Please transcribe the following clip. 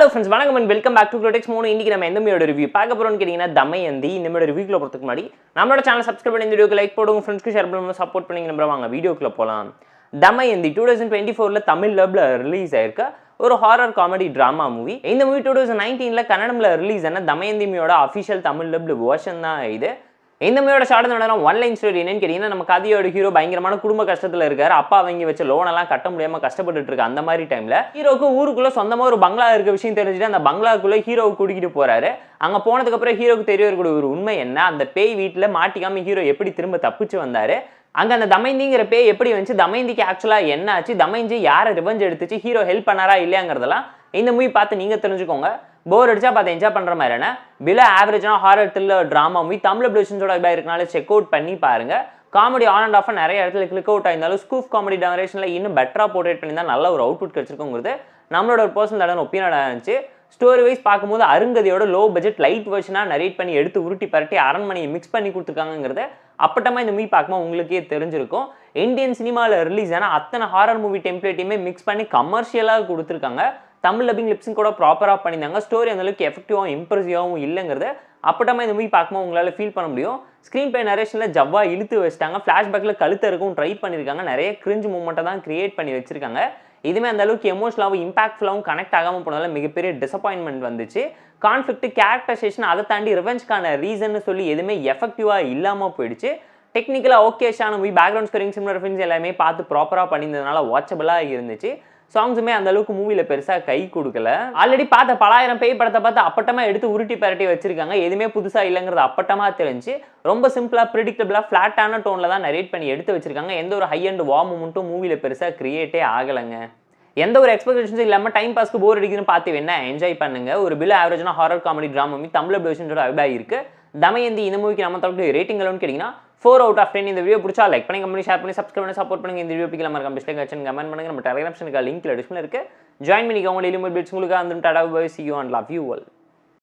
Hello friends, வணக்கம் and welcome back to Critics Mono. இன்னைக்கு நம்ம எந்த மூவியோட ரிவ்யூ பார்க்க போறோம்னு கேட்டிங்கன்னா தமயந்தி. இந்த ரிவ்யூக்குள்ள போறதுக்கு முன்னாடி நம்மளோட சேனலை சப்ஸ்கிரைப் பண்ணி இந்த வீடியோக்கு லைக் போடுங்க, ஃப்ரெண்ட்ஸ்க்கு ஷேர் பண்ணுங்க, சப்போர்ட் பண்ணீங்க நம்பற வாங்க வீடியோக்குள்ள போலாம். தமயந்தி 2024ல தமிழ் டப்ல ரிலீஸ் ஆயிருக்க ஒரு ஹாரர் காமெடி டிராமா மூவி. இந்த மூவி 2019ல கன்னடம்ல ரிலீஸ் ஆன தமயந்தி மூவியோட அஃபிஷியல் தமிழ் டப்ல வெர்ஷன் தான் இது. இந்த மூவியோட ஷார்ட் நடனம் ஒன் லைன் ஸ்டோரி என்னன்னு கேட்டீங்கன்னா, நம்ம கதையோட ஹீரோ பயங்கரமான குடும்ப கஷ்டத்துல இருக்காரு. அப்பா வாங்கி வச்ச லோன் எல்லாம் கட்ட முடியாம கஷ்டப்பட்டு இருக்கு. அந்த மாதிரி டைம்ல ஹீரோக்கு ஊருக்குள்ள சொந்தமா ஒரு பங்களா இருக்க விஷயம் தெரிஞ்சுட்டு அந்த பங்களாக்குள்ள ஹீரோவை கூட்டிகிட்டு போறாரு. அங்க போனதுக்கு அப்புறம் ஹீரோக்கு தெரிய வரக்கூடிய ஒரு உண்மை என்ன, அந்த பேய் வீட்டுல மாட்டிக்காம ஹீரோ எப்படி திரும்ப தப்பிச்சு வந்தாரு, அங்க அந்த தமயந்திங்கிற பேய் எப்படி வந்துச்சு, தமயந்திக்கு ஆக்சுவலா என்ன ஆச்சு, தமயந்தி யாரை ரிவெஞ்ச் எடுத்துச்சு, ஹீரோ ஹெல்ப் பண்ணாரா இல்லையாங்கிறதெல்லாம் இந்த மூவி பார்த்து நீங்க தெரிஞ்சுக்கோங்க. போர் அடிச்சா பார்த்து என்ஜாய் பண்ற மாதிரியான பிலோ ஆவரேஜான horror thriller drama movie Tamil பிளேஷன்ஸோட இருக்கனால செக் அவுட் பண்ணி பாருங்க. காமெடி ஆன் அண்ட் ஆஃப் நிறைய இடத்துல கிளிக் அவுட் ஆயிருந்தாலும் ஸ்கூஃப் காமெடி டெரேஷன்ல இன்னும் பெட்டரா போர்ட்ரேட் பண்ணி தான் நல்ல ஒரு அவுட்புட் கிடைச்சிருக்குங்கிறது நம்மளோட ஒரு பர்சனல் ஒப்பீனியனா இருந்துச்சு. ஸ்டோரி வைஸ் பார்க்கும்போது அருங்கதியோட லோ பட்ஜெட் லைட் வெர்ஷனா நரேட் பண்ணி எடுத்து உருட்டி பரட்டி அரண்மனையை மிக்ஸ் பண்ணி கொடுத்துருக்காங்கிறது அப்பட்டமா இந்த மூவி பார்க்கும்போது உங்களுக்கே தெரிஞ்சிருக்கும். இந்தியன் சினிமாவில் ரிலீஸ் ஆன அத்தனை ஹாரர் மூவி டெம்ப்ளேட்டையுமே மிக்ஸ் பண்ணி கமர்ஷியலாக கொடுத்துருக்காங்க. தமிழ் டப்பிங் லிப்ஸிங் கூட ப்ராப்பராக பண்ணியிருந்தாங்க. ஸ்டோரி அந்தளவுக்கு எஃபெக்டிவாகவும் இம்ப்ரெசிவாகவும் இல்லைங்கிறது அப்பட்டமா இந்த மூவி பார்க்கும்போது உங்களால் ஃபீல் பண்ண முடியும். ஸ்க்ரீன் பே நரேஷனில் ஜவ்வா இழுத்து வச்சிட்டாங்க. ஃப்ளாஷ்பேக்கில் கழுத்து இருக்கும் ட்ரை பண்ணியிருக்காங்க. நிறைய கிரிஞ்ச் மூமெண்ட்டை தான் கிரியேட் பண்ணி வச்சிருக்காங்க. இதுவுமே அந்த அளவுக்கு எமோஷனலாகவும் இம்பாக்ட்ஃபுல்லாகவும் கனெக்ட் ஆகாமல் போனதால மிகப்பெரிய டிசப்பாயின்மெண்ட் வந்துச்சு. கான்ஃப்ளிக்ட் கேரக்டரைசேஷன் அதை தாண்டி ரிவெஞ்ச்க்கான ரீசன் சொல்லி எதுவுமே எஃபெக்டிவாக இல்லாமல் போயிடுச்சு. டெக்னிக்கலாக ஓகேஷான movie, background scoring similar films எல்லாமே பார்த்து ப்ராப்பராக பண்ணியிருந்ததுனால வாட்சபிளாக இருந்துச்சு. சாங்ஸுமே அந்த அளவுக்கு மூவியில் பெருசாக கை கொடுக்கல. ஆல்ரெடி பார்த்த பலாயிரம் பேய் படத்தை பார்த்து அப்பட்டமாக எடுத்து உருட்டி பரட்டி வச்சிருக்காங்க. எதுவுமே புதுசாக இல்லைங்கிறது அப்பட்டமாக தெரிஞ்சு ரொம்ப சிம்பிளாக ப்ரிடிக்டபிளாக ஃப்ளாட்டான டோனில் தான் நரேட் பண்ணி எடுத்து வச்சிருக்காங்க. எந்த ஒரு ஹை அண்ட் வா மூமெண்ட்டும் மூவியில் பெருசாக கிரியேட்டே ஆகலைங்க. எந்த ஒரு எக்ஸ்பெக்டேஷன்ஸும் இல்லாமல் டைம் பாஸ்க்கு போர் அடிக்குதுன்னு பார்த்து வேணா என்ஜாய் பண்ணுங்க. ஒரு பிலோ ஆவரேஜான horror comedy drama movie Tamil பிளேஷன்ஸோட அபிப்ராயம் இருக்கு. தமயந்தி இந்த மூவிக்கு நம்ம தரக்கூடிய ரேட்டிங் எல்லாம் கேட்டிங்கன்னா 4 out of 10. இந்த வீடியோ பிடிச்சா லைக் பண்ணி, கமெண்ட், ஷேர் பண்ணி, சப்ஸ்கிரைப் பண்ணி சப்போர்ட் பண்ணுங்க. இந்த வீடியோ பிடிக்கல மறக்காம டிஸ்லைக் ஆச்சு கமெண்ட் பண்ணுங்க. நம்ம டெலிகிராம் சேனலுக்கு லிங்க் டிஸ்கிரிப்ஷன்ல இருக்கு. ஜாயின் பண்ணிக்கோங்க. டெய்லி மொபைல் உங்களுக்கு வந்து tata bye, see you and love you all.